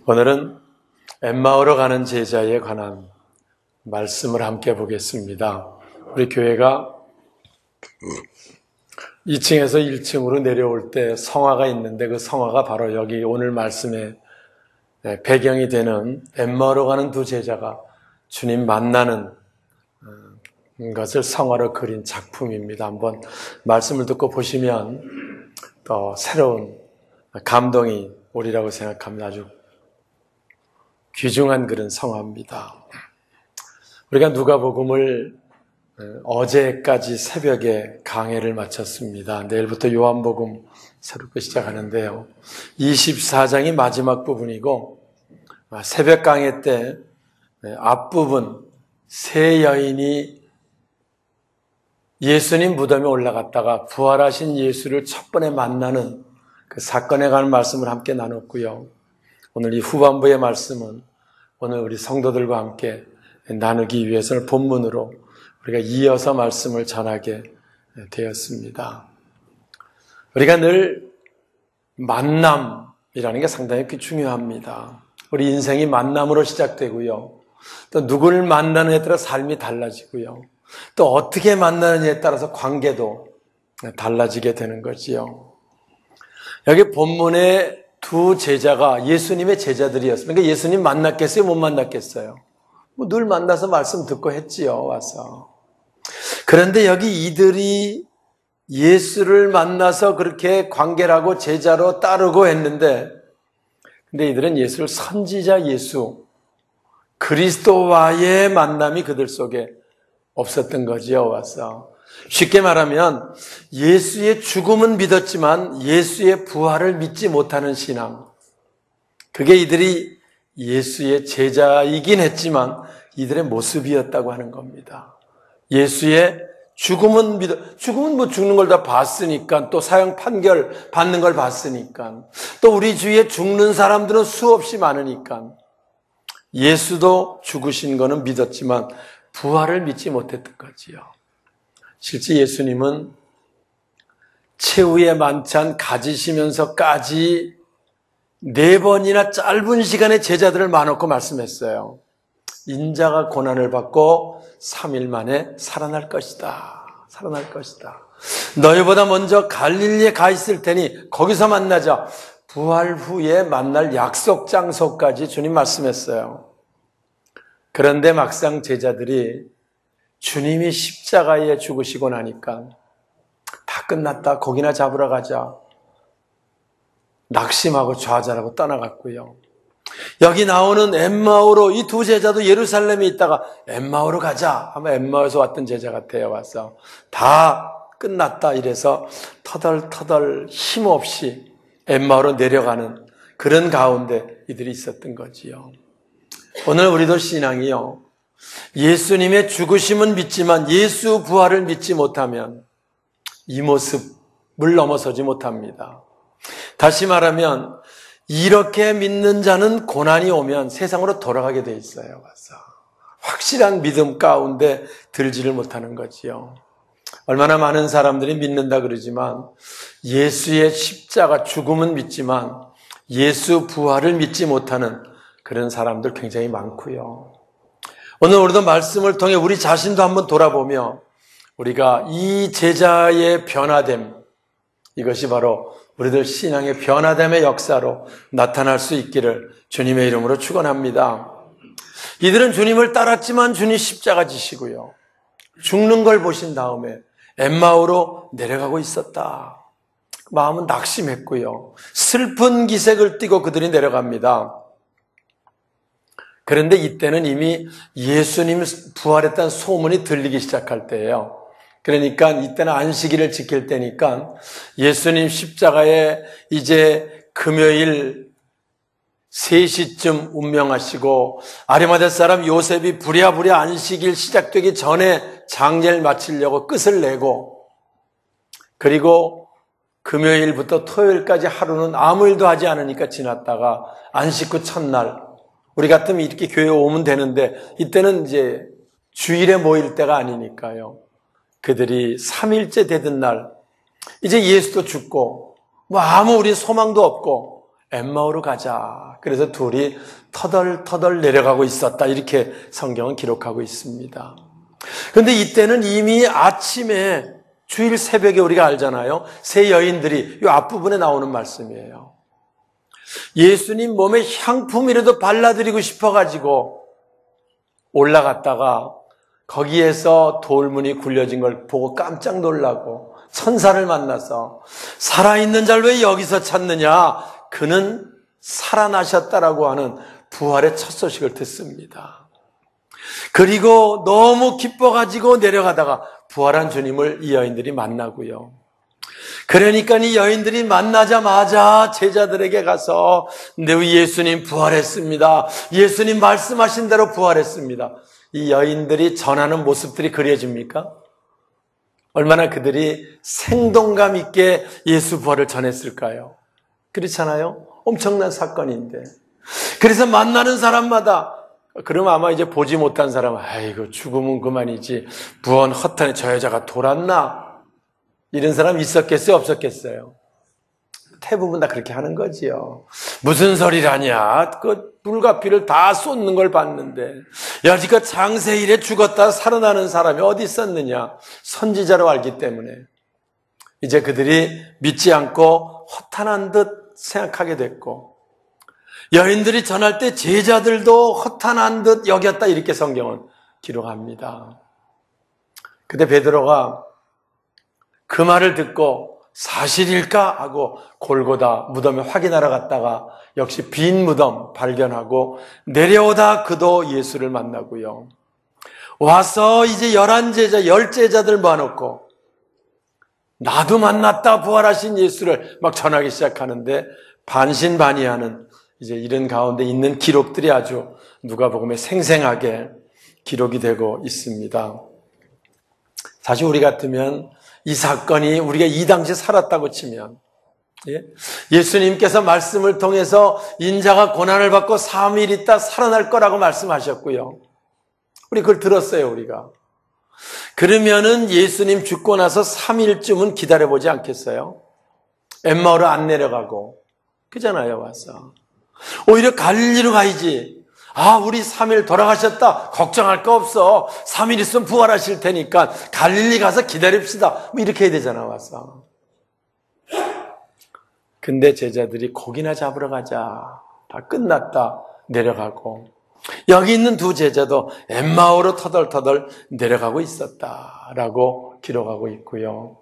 오늘은 엠마오로 가는 제자에 관한 말씀을 함께 보겠습니다. 우리 교회가 2층에서 1층으로 내려올 때 성화가 있는데 그 성화가 바로 여기 오늘 말씀의 배경이 되는 엠마오로 가는 두 제자가 주님 만나는 것을 성화로 그린 작품입니다. 한번 말씀을 듣고 보시면 또 새로운 감동이 오리라고 생각합니다. 아주 귀중한 그런 성화입니다. 우리가 누가복음을 어제까지 새벽에 강해를 마쳤습니다. 내일부터 요한복음 새롭게 시작하는데요. 24장이 마지막 부분이고 새벽 강해 때 앞부분 세 여인이 예수님 무덤에 올라갔다가 부활하신 예수를 첫 번에 만나는 그 사건에 관한 말씀을 함께 나눴고요. 오늘 이 후반부의 말씀은 오늘 우리 성도들과 함께 나누기 위해서는 본문으로 우리가 이어서 말씀을 전하게 되었습니다. 우리가 늘 만남이라는 게 상당히 중요합니다. 우리 인생이 만남으로 시작되고요. 또 누구를 만나느냐에 따라 삶이 달라지고요. 또 어떻게 만나느냐에 따라서 관계도 달라지게 되는 거지요. 여기 본문에 두 제자가 예수님의 제자들이었습니다. 그러니까 예수님 만났겠어요? 못 만났겠어요? 늘 만나서 말씀 듣고 했지요, 와서. 그런데 여기 이들이 예수를 만나서 그렇게 관계를 하고 제자로 따르고 했는데, 근데 이들은 예수를 선지자 예수, 그리스도와의 만남이 그들 속에 없었던 거지요, 와서. 쉽게 말하면 예수의 죽음은 믿었지만 예수의 부활을 믿지 못하는 신앙. 그게 이들이 예수의 제자이긴 했지만 이들의 모습이었다고 하는 겁니다. 예수의 죽음은 죽는 걸 다 봤으니까, 또 사형 판결 받는 걸 봤으니까, 또 우리 주위에 죽는 사람들은 수없이 많으니까 예수도 죽으신 거는 믿었지만 부활을 믿지 못했던 거지요. 실제 예수님은 최후의 만찬 가지시면서까지 4번이나 짧은 시간에 제자들을 많았고 말씀했어요. 인자가 고난을 받고 3일 만에 살아날 것이다. 살아날 것이다. 너희보다 먼저 갈릴리에 가 있을 테니 거기서 만나자. 부활 후에 만날 약속 장소까지 주님 말씀했어요. 그런데 막상 제자들이 주님이 십자가에 죽으시고 나니까 다 끝났다. 고기나 잡으러 가자. 낙심하고 좌절하고 떠나갔고요. 여기 나오는 엠마오로 이 두 제자도 예루살렘에 있다가 엠마오로 가자. 아마 엠마오에서 왔던 제자 같아요. 와서 다 끝났다. 이래서 터덜터덜 힘없이 엠마오로 내려가는 그런 가운데 이들이 있었던 거지요. 오늘 우리도 신앙이요. 예수님의 죽으심은 믿지만 예수 부활을 믿지 못하면 이 모습을 넘어서지 못합니다. 다시 말하면 이렇게 믿는 자는 고난이 오면 세상으로 돌아가게 돼 있어요. 와서 확실한 믿음 가운데 들지를 못하는 거지요. 얼마나 많은 사람들이 믿는다 그러지만 예수의 십자가 죽음은 믿지만 예수 부활을 믿지 못하는 그런 사람들 굉장히 많고요. 오늘 우리도 말씀을 통해 우리 자신도 한번 돌아보며 우리가 이 제자의 변화됨, 이것이 바로 우리들 신앙의 변화됨의 역사로 나타날 수 있기를 주님의 이름으로 축원합니다. 이들은 주님을 따랐지만 주님 십자가 지시고요. 죽는 걸 보신 다음에 엠마오로 내려가고 있었다. 마음은 낙심했고요. 슬픈 기색을 띠고 그들이 내려갑니다. 그런데 이때는 이미 예수님 부활했다는 소문이 들리기 시작할 때예요. 그러니까 이때는 안식일을 지킬 때니까 예수님 십자가에 이제 금요일 3시쯤 운명하시고 아리마대 사람 요셉이 부랴부랴 안식일 시작되기 전에 장례를 마치려고 끝을 내고, 그리고 금요일부터 토요일까지 하루는 아무 일도 하지 않으니까 지났다가 안식 후 첫날, 우리 같으면 이렇게 교회에 오면 되는데 이때는 이제 주일에 모일 때가 아니니까요. 그들이 3일째 되던 날 이제 예수도 죽고 아무 우리 소망도 없고 엠마오로 가자. 그래서 둘이 터덜터덜 내려가고 있었다. 이렇게 성경은 기록하고 있습니다. 그런데 이때는 이미 아침에 주일 새벽에 우리가 알잖아요. 세 여인들이 이 앞부분에 나오는 말씀이에요. 예수님 몸에 향품이라도 발라드리고 싶어가지고 올라갔다가 거기에서 돌문이 굴려진 걸 보고 깜짝 놀라고 천사를 만나서 살아있는 자를 왜 여기서 찾느냐? 그는 살아나셨다라고 하는 부활의 첫 소식을 듣습니다. 그리고 너무 기뻐가지고 내려가다가 부활한 주님을 이 여인들이 만나고요. 그러니까 이 여인들이 만나자마자 제자들에게 가서 네, 예수님 부활했습니다. 예수님 말씀하신 대로 부활했습니다. 이 여인들이 전하는 모습들이 그려집니까? 얼마나 그들이 생동감 있게 예수 부활을 전했을까요? 그렇잖아요? 엄청난 사건인데. 그래서 만나는 사람마다 그럼 아마 이제 보지 못한 사람은 아이고 죽으면 그만이지 부활 허탄에 저 여자가 돌았나? 이런 사람 있었겠어요? 없었겠어요? 대부분 다 그렇게 하는 거지요. 무슨 소리라냐? 그 불과 피를 다 쏟는 걸 봤는데 여지껏 장세일에 죽었다 살아나는 사람이 어디 있었느냐? 선지자로 알기 때문에 이제 그들이 믿지 않고 허탄한 듯 생각하게 됐고 여인들이 전할 때 제자들도 허탄한 듯 여겼다 이렇게 성경은 기록합니다. 그때 베드로가 그 말을 듣고 사실일까 하고 골고다 무덤에 확인하러 갔다가 역시 빈 무덤 발견하고 내려오다 그도 예수를 만나고요. 와서 이제 11제자, 10제자들 모아놓고 나도 만났다 부활하신 예수를 막 전하기 시작하는데 반신반의하는 이제 이런 가운데 있는 기록들이 아주 누가복음에 생생하게 기록이 되고 있습니다. 사실 우리 같으면 이 사건이 우리가 이 당시 살았다고 치면 예수님께서 말씀을 통해서 인자가 고난을 받고 3일 있다 살아날 거라고 말씀하셨고요. 우리 그걸 들었어요, 우리가. 그러면은 예수님 죽고 나서 3일쯤은 기다려보지 않겠어요? 엠마오로 안 내려가고. 그잖아요, 와서. 오히려 갈릴리로 가야지. 아, 우리 3일 돌아가셨다. 걱정할 거 없어. 3일 있으면 부활하실 테니까 갈릴리 가서 기다립시다. 뭐 이렇게 해야 되잖아, 와서. 근데 제자들이 고기나 잡으러 가자. 다 끝났다. 내려가고. 여기 있는 두 제자도 엠마오로 터덜터덜 내려가고 있었다라고 기록하고 있고요.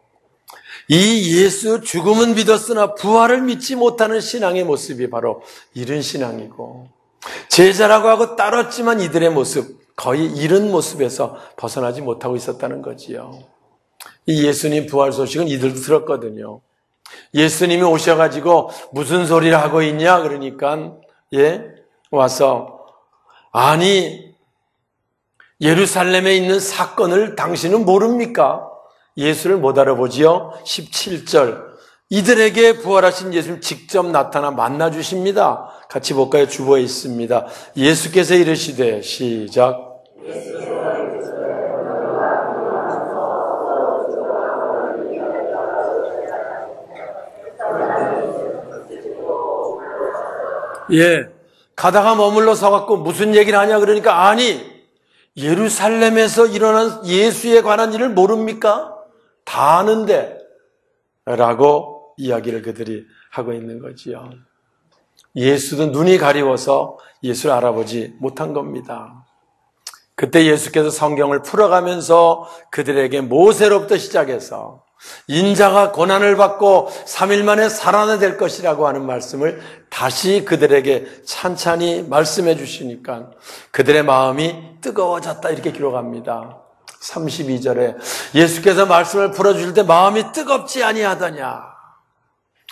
이 예수 죽음은 믿었으나 부활을 믿지 못하는 신앙의 모습이 바로 이런 신앙이고 제자라고 하고 따랐지만 이들의 모습 거의 이런 모습에서 벗어나지 못하고 있었다는 거지요. 이 예수님 부활 소식은 이들도 들었거든요. 예수님이 오셔가지고 무슨 소리를 하고 있냐 그러니까 와서 아니 예루살렘에 있는 사건을 당신은 모릅니까? 예수를 못 알아보지요. 17절 이들에게 부활하신 예수님 직접 나타나 만나주십니다. 같이 볼까요? 주보에 있습니다. 예수께서 이르시되 시작 가다가 머물러 서갖고 무슨 얘기를 하냐 그러니까 아니 예루살렘에서 일어난 예수에 관한 일을 모릅니까? 다 아는데 라고 이야기를 그들이 하고 있는 거지요. 예수도 눈이 가리워서 예수를 알아보지 못한 겁니다. 그때 예수께서 성경을 풀어가면서 그들에게 모세로부터 시작해서 인자가 고난을 받고 3일 만에 살아날 것이라고 하는 말씀을 다시 그들에게 찬찬히 말씀해 주시니까 그들의 마음이 뜨거워졌다 이렇게 기록합니다. 32절에 예수께서 말씀을 풀어주실 때 마음이 뜨겁지 아니하더냐.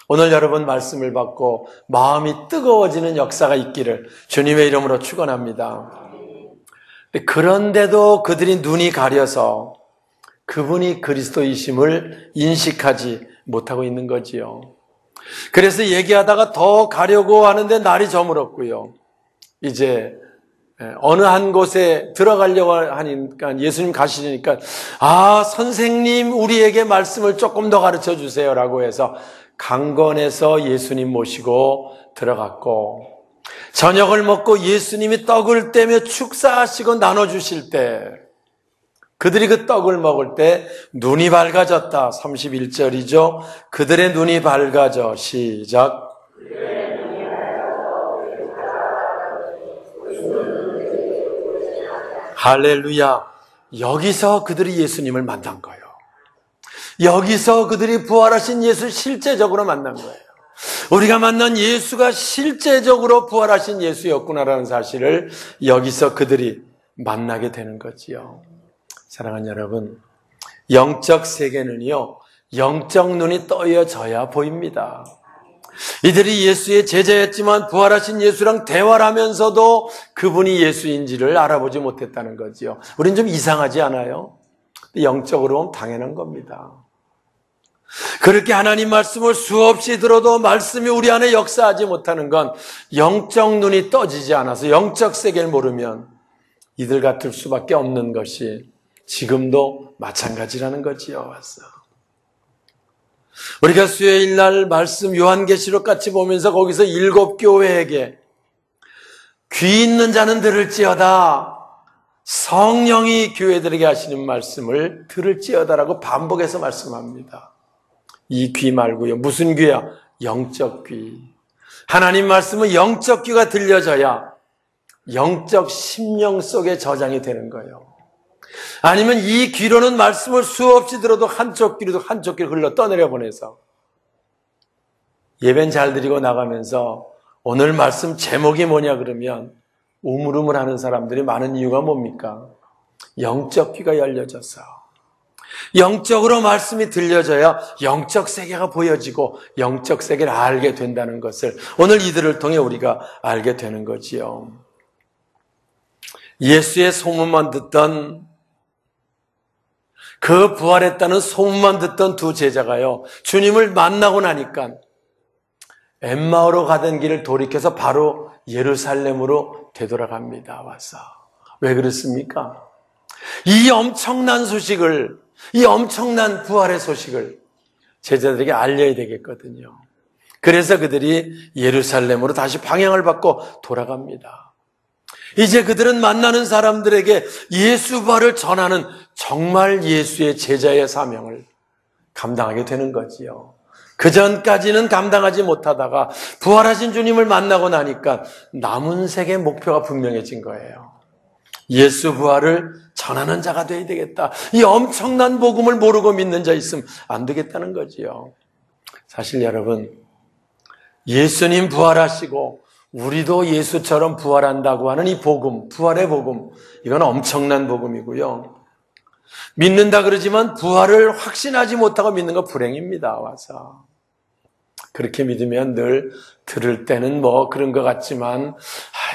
오늘 여러분 말씀을 받고 마음이 뜨거워지는 역사가 있기를 주님의 이름으로 축원합니다. 그런데도 그들이 눈이 가려서 그분이 그리스도이심을 인식하지 못하고 있는 거지요. 그래서 얘기하다가 더 가려고 하는데 날이 저물었고요. 이제 어느 한 곳에 들어가려고 하니까 예수님 가시니까 아 선생님 우리에게 말씀을 조금 더 가르쳐 주세요라고 해서 강건에서 예수님 모시고 들어갔고, 저녁을 먹고 예수님이 떡을 떼며 축사하시고 나눠주실 때, 그들이 그 떡을 먹을 때 눈이 밝아졌다. 31절이죠. 그들의 눈이 밝아져. 시작. 할렐루야. 여기서 그들이 예수님을 만난 거예요. 여기서 그들이 부활하신 예수를 실제적으로 만난 거예요. 우리가 만난 예수가 실제적으로 부활하신 예수였구나라는 사실을 여기서 그들이 만나게 되는 거지요. 사랑하는 여러분, 영적 세계는요, 영적 눈이 떠여져야 보입니다. 이들이 예수의 제자였지만 부활하신 예수랑 대화를 하면서도 그분이 예수인지를 알아보지 못했다는 거지요. 우린 좀 이상하지 않아요? 영적으로 보면 당연한 겁니다. 그렇게 하나님 말씀을 수없이 들어도 말씀이 우리 안에 역사하지 못하는 건 영적 눈이 떠지지 않아서 영적 세계를 모르면 이들 같을 수밖에 없는 것이 지금도 마찬가지라는 거지요. 와서 우리가 수요일 날 말씀 요한계시록 같이 보면서 거기서 7 교회에게 귀 있는 자는 들을지어다, 성령이 교회들에게 하시는 말씀을 들을지어다라고 반복해서 말씀합니다. 이 귀 말고요. 무슨 귀야? 영적 귀. 하나님 말씀은 영적 귀가 들려져야 영적 심령 속에 저장이 되는 거예요. 아니면 이 귀로는 말씀을 수없이 들어도 한쪽 귀로 흘러 떠내려 보내서 예배는 잘 드리고 나가면서 오늘 말씀 제목이 뭐냐 그러면 우물우물하는 사람들이 많은 이유가 뭡니까? 영적 귀가 열려져서 영적으로 말씀이 들려져야 영적 세계가 보여지고 영적 세계를 알게 된다는 것을 오늘 이들을 통해 우리가 알게 되는 거지요. 예수의 소문만 듣던, 그 부활했다는 소문만 듣던 두 제자가요, 주님을 만나고 나니까 엠마오로 가던 길을 돌이켜서 바로 예루살렘으로 되돌아갑니다. 와서. 왜 그렇습니까? 이 엄청난 소식을, 이 엄청난 부활의 소식을 제자들에게 알려야 되겠거든요. 그래서 그들이 예루살렘으로 다시 방향을 바꿔 돌아갑니다. 이제 그들은 만나는 사람들에게 예수 부활을 전하는 정말 예수의 제자의 사명을 감당하게 되는 거지요. 그 전까지는 감당하지 못하다가 부활하신 주님을 만나고 나니까 남은 세계 목표가 분명해진 거예요. 예수 부활을 전하는 자가 돼야 되겠다. 이 엄청난 복음을 모르고 믿는 자 있으면 안 되겠다는 거지요. 사실 여러분, 예수님 부활하시고 우리도 예수처럼 부활한다고 하는 이 복음, 부활의 복음, 이건 엄청난 복음이고요. 믿는다 그러지만 부활을 확신하지 못하고 믿는 건 불행입니다. 와서 그렇게 믿으면 늘 들을 때는 뭐 그런 것 같지만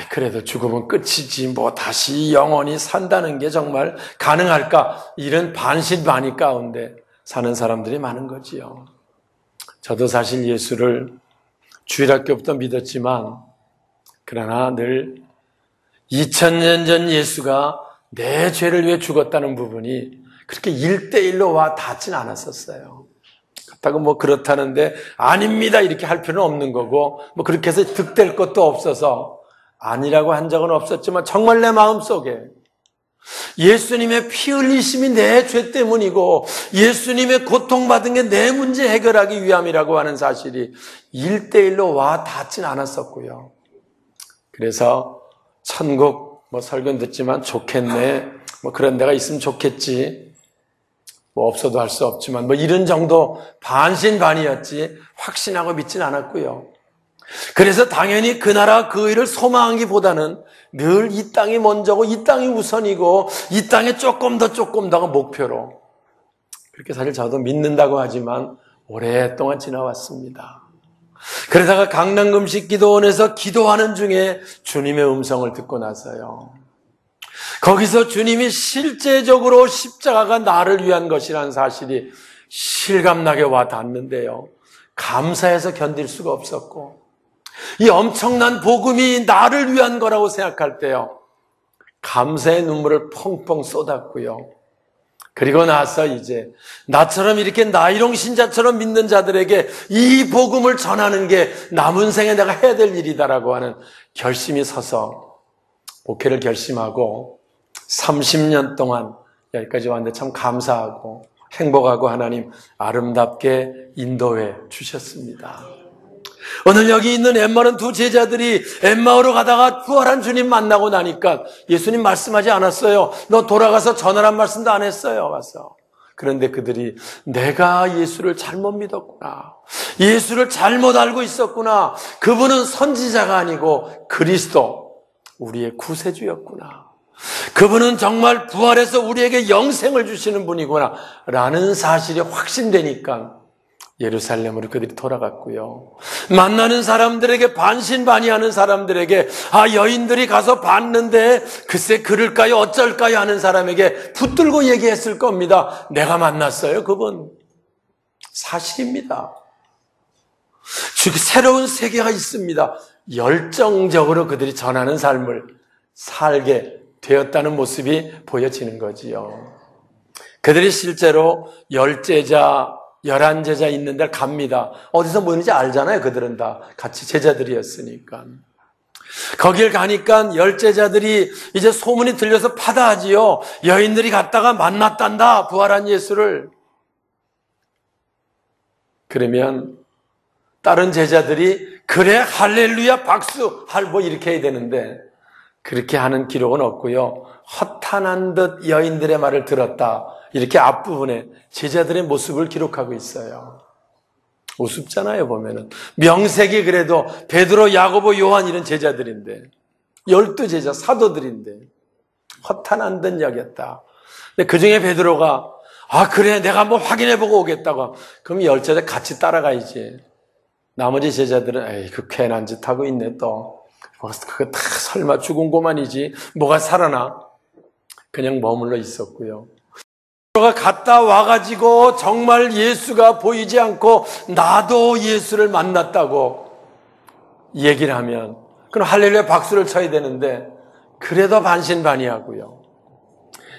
그래도 죽으면 끝이지 뭐 다시 영원히 산다는 게 정말 가능할까, 이런 반신반의 가운데 사는 사람들이 많은 거지요. 저도 사실 예수를 주일학교부터 믿었지만 그러나 늘 2000년 전 예수가 내 죄를 위해 죽었다는 부분이 그렇게 1대1로 와 닿진 않았었어요. 그렇다고 뭐 그렇다는데 아닙니다 이렇게 할 필요는 없는 거고, 뭐 그렇게 해서 득될 것도 없어서 아니라고 한 적은 없었지만 정말 내 마음속에 예수님의 피 흘리심이 내 죄 때문이고 예수님의 고통받은 게 내 문제 해결하기 위함이라고 하는 사실이 1대1로 와 닿진 않았었고요. 그래서 천국 뭐 설교 듣지만 좋겠네, 뭐 그런 데가 있으면 좋겠지, 뭐 없어도 할 수 없지만 뭐 이런 정도 반신반의였지 확신하고 믿진 않았고요. 그래서 당연히 그 나라 그 일을 소망하기보다는 늘 이 땅이 먼저고 이 땅이 우선이고 이 땅에 조금 더가 목표로, 그렇게 사실 저도 믿는다고 하지만 오랫동안 지나왔습니다. 그러다가 강남금식 기도원에서 기도하는 중에 주님의 음성을 듣고 나서요, 거기서 주님이 실제적으로 십자가가 나를 위한 것이라는 사실이 실감나게 와 닿는데요, 감사해서 견딜 수가 없었고, 이 엄청난 복음이 나를 위한 거라고 생각할 때요, 감사의 눈물을 펑펑 쏟았고요. 그리고 나서 이제 나처럼 이렇게 나이롱 신자처럼 믿는 자들에게 이 복음을 전하는 게 남은 생에 내가 해야 될 일이다라고 하는 결심이 서서 목회를 결심하고 30년 동안 여기까지 왔는데 참 감사하고 행복하고 하나님 아름답게 인도해 주셨습니다. 오늘 여기 있는 엠마오는 두 제자들이 엠마오로 가다가 부활한 주님 만나고 나니까 예수님 말씀하지 않았어요. 너 돌아가서 전하란 말씀도 안 했어요. 와서. 그런데 그들이 내가 예수를 잘못 믿었구나. 예수를 잘못 알고 있었구나. 그분은 선지자가 아니고 그리스도, 우리의 구세주였구나. 그분은 정말 부활해서 우리에게 영생을 주시는 분이구나 라는 사실이 확신되니까 예루살렘으로 그들이 돌아갔고요. 만나는 사람들에게 반신반의하는 사람들에게 여인들이 가서 봤는데 글쎄 그럴까요 어쩔까요 하는 사람에게 붙들고 얘기했을 겁니다. 내가 만났어요 그분. 사실입니다. 즉 새로운 세계가 있습니다. 열정적으로 그들이 전하는 삶을 살게 되었다는 모습이 보여지는 거지요. 그들이 실제로 10제자 11제자 있는 데를 갑니다. 어디서 모이는지 알잖아요. 그들은 다 같이 제자들이었으니까. 거길 가니까 10제자들이 이제 소문이 들려서 파다하지요. 여인들이 갔다가 만났단다. 부활한 예수를. 그러면 다른 제자들이 그래 할렐루야 박수 뭐 이렇게 해야 되는데 그렇게 하는 기록은 없고요. 허탄한 듯 여인들의 말을 들었다. 이렇게 앞부분에 제자들의 모습을 기록하고 있어요. 우습잖아요, 보면은. 명색이 그래도 베드로, 야고보, 요한 이런 제자들인데 12제자, 사도들인데 허탄한 듯 여겼다. 근데 그 중에 베드로가 그래 내가 한번 확인해보고 오겠다고. 그럼 10제자 같이 따라가야지. 나머지 제자들은 에이 그 괜한 짓 하고 있네 또. 그거 다 설마 죽은 고만이지 뭐가 살아나. 그냥 머물러 있었고요. 베드로가 갔다 와가지고 정말 예수가 보이지 않고 나도 예수를 만났다고 얘기를 하면 그럼 할렐루야 박수를 쳐야 되는데 그래도 반신반의하고요.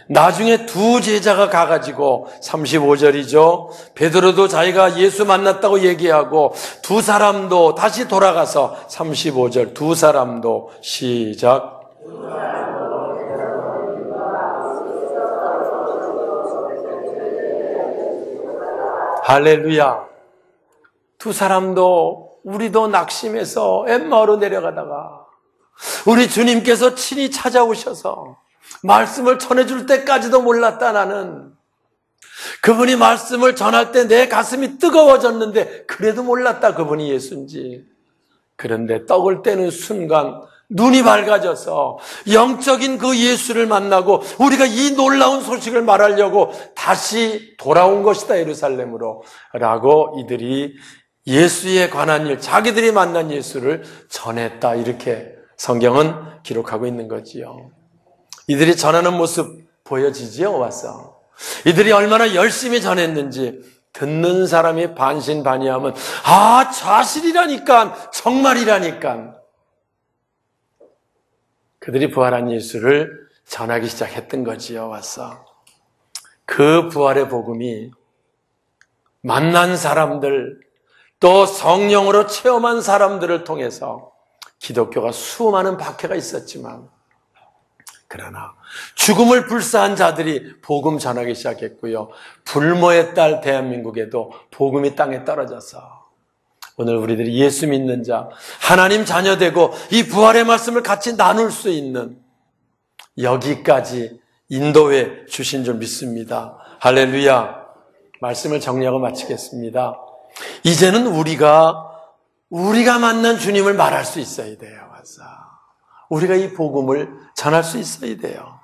나중에 두 제자가 가가지고 35절이죠. 베드로도 자기가 예수 만났다고 얘기하고 두 사람도 다시 돌아가서 35절 두 사람도 시작. 할렐루야. 두 사람도 우리도 낙심해서 엠마오로 내려가다가 우리 주님께서 친히 찾아오셔서 말씀을 전해줄 때까지도 몰랐다 나는. 그분이 말씀을 전할 때 내 가슴이 뜨거워졌는데 그래도 몰랐다 그분이 예수인지. 그런데 떡을 떼는 순간 눈이 밝아져서 영적인 그 예수를 만나고 우리가 이 놀라운 소식을 말하려고 다시 돌아온 것이다 예루살렘으로 라고 이들이 예수에 관한 일, 자기들이 만난 예수를 전했다 이렇게 성경은 기록하고 있는 거지요. 이들이 전하는 모습 보여지지요 와서. 이들이 얼마나 열심히 전했는지 듣는 사람이 반신반의하면 사실이라니까 정말이라니까 그들이 부활한 예수를 전하기 시작했던 거지요 와서. 그 부활의 복음이 만난 사람들 또 성령으로 체험한 사람들을 통해서 기독교가 수많은 박해가 있었지만 그러나 죽음을 불사한 자들이 복음 전하기 시작했고요. 불모의 딸 대한민국에도 복음이 땅에 떨어져서 오늘 우리들이 예수 믿는 자, 하나님 자녀 되고 이 부활의 말씀을 같이 나눌 수 있는 여기까지 인도해 주신 줄 믿습니다. 할렐루야. 말씀을 정리하고 마치겠습니다. 이제는 우리가 만난 주님을 말할 수 있어야 돼요. 우리가 이 복음을 전할 수 있어야 돼요.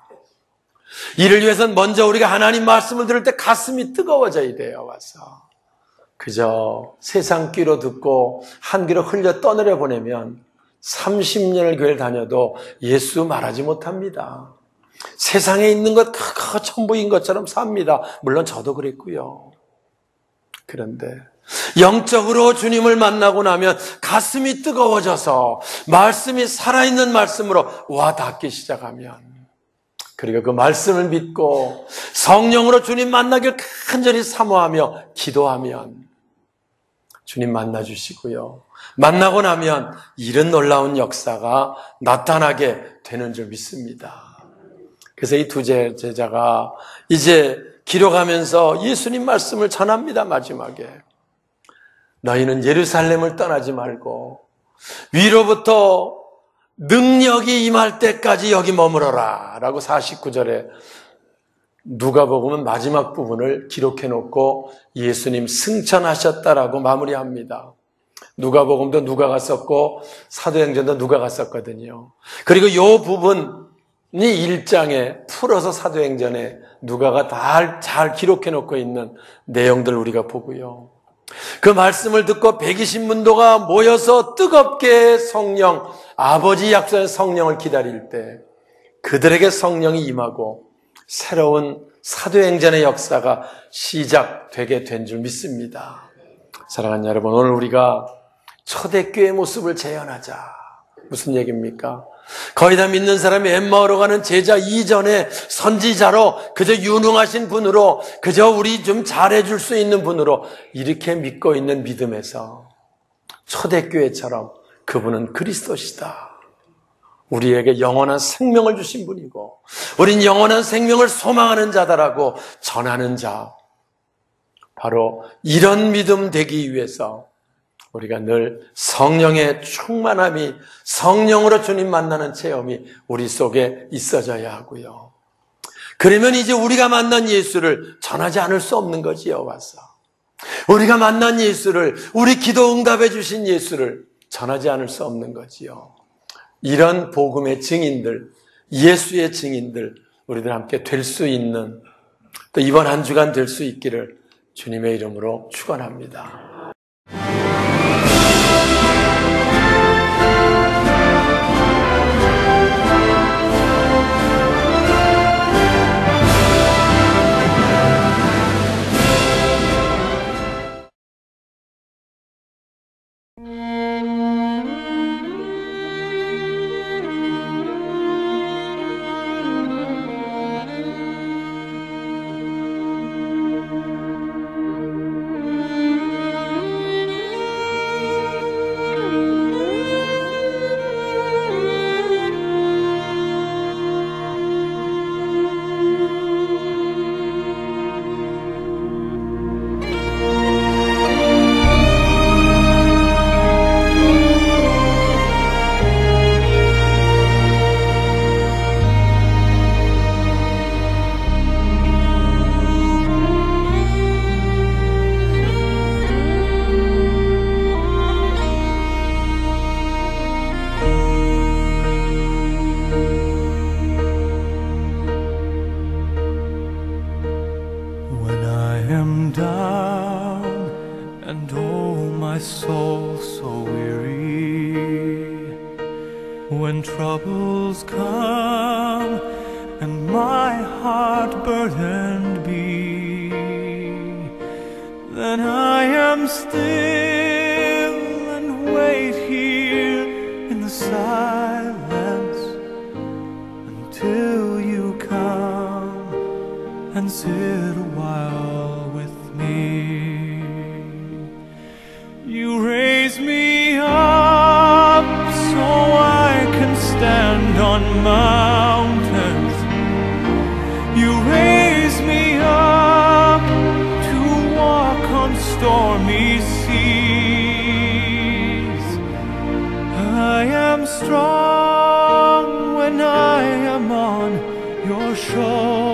이를 위해서는 먼저 우리가 하나님 말씀을 들을 때 가슴이 뜨거워져야 돼요. 와서 그저 세상 귀로 듣고 한 귀로 흘려 떠내려 보내면 30년을 교회를 다녀도 예수 말하지 못합니다. 세상에 있는 것 그거 전부인 것처럼 삽니다. 물론 저도 그랬고요. 그런데 영적으로 주님을 만나고 나면 가슴이 뜨거워져서 말씀이 살아있는 말씀으로 와 닿기 시작하면 그리고 그 말씀을 믿고 성령으로 주님 만나길 간절히 사모하며 기도하면 주님 만나주시고요. 만나고 나면 이런 놀라운 역사가 나타나게 되는 줄 믿습니다. 그래서 이 두 제자가 이제 기록하면서 예수님 말씀을 전합니다. 마지막에 너희는 예루살렘을 떠나지 말고 위로부터 능력이 임할 때까지 여기 머물어라 라고 49절에 누가복음은 마지막 부분을 기록해 놓고 예수님 승천하셨다라고 마무리합니다. 누가복음도 누가가 썼고 사도행전도 누가가 썼거든요. 그리고 이 부분이 1장에 풀어서 사도행전에 누가가 다 잘 기록해 놓고 있는 내용들 우리가 보고요. 그 말씀을 듣고 120문도가 모여서 뜨겁게 성령, 아버지 약속의 성령을 기다릴 때 그들에게 성령이 임하고 새로운 사도행전의 역사가 시작되게 된 줄 믿습니다. 사랑하는 여러분, 오늘 우리가 초대교회의 모습을 재현하자. 무슨 얘기입니까? 거의 다 믿는 사람이 엠마오로 가는 제자 이전에 선지자로 그저 유능하신 분으로 그저 우리 좀 잘해줄 수 있는 분으로 이렇게 믿고 있는 믿음에서 초대교회처럼 그분은 그리스도시다. 우리에게 영원한 생명을 주신 분이고 우린 영원한 생명을 소망하는 자다라고 전하는 자. 바로 이런 믿음 되기 위해서 우리가 늘 성령의 충만함이 성령으로 주님 만나는 체험이 우리 속에 있어져야 하고요. 그러면 이제 우리가 만난 예수를 전하지 않을 수 없는 거지요. 와서 우리가 만난 예수를, 우리 기도 응답해 주신 예수를 전하지 않을 수 없는 거지요. 이런 복음의 증인들, 예수의 증인들 우리들 함께 될 수 있는, 또 이번 한 주간 될 수 있기를 주님의 이름으로 축원합니다. Troubles come and my heart burdened be, then I am still and wait here in the silence until you come and sit a while with me. You raise me up so I can stand on mountains. You raise me up to walk on stormy seas. I am strong when I am on your shore.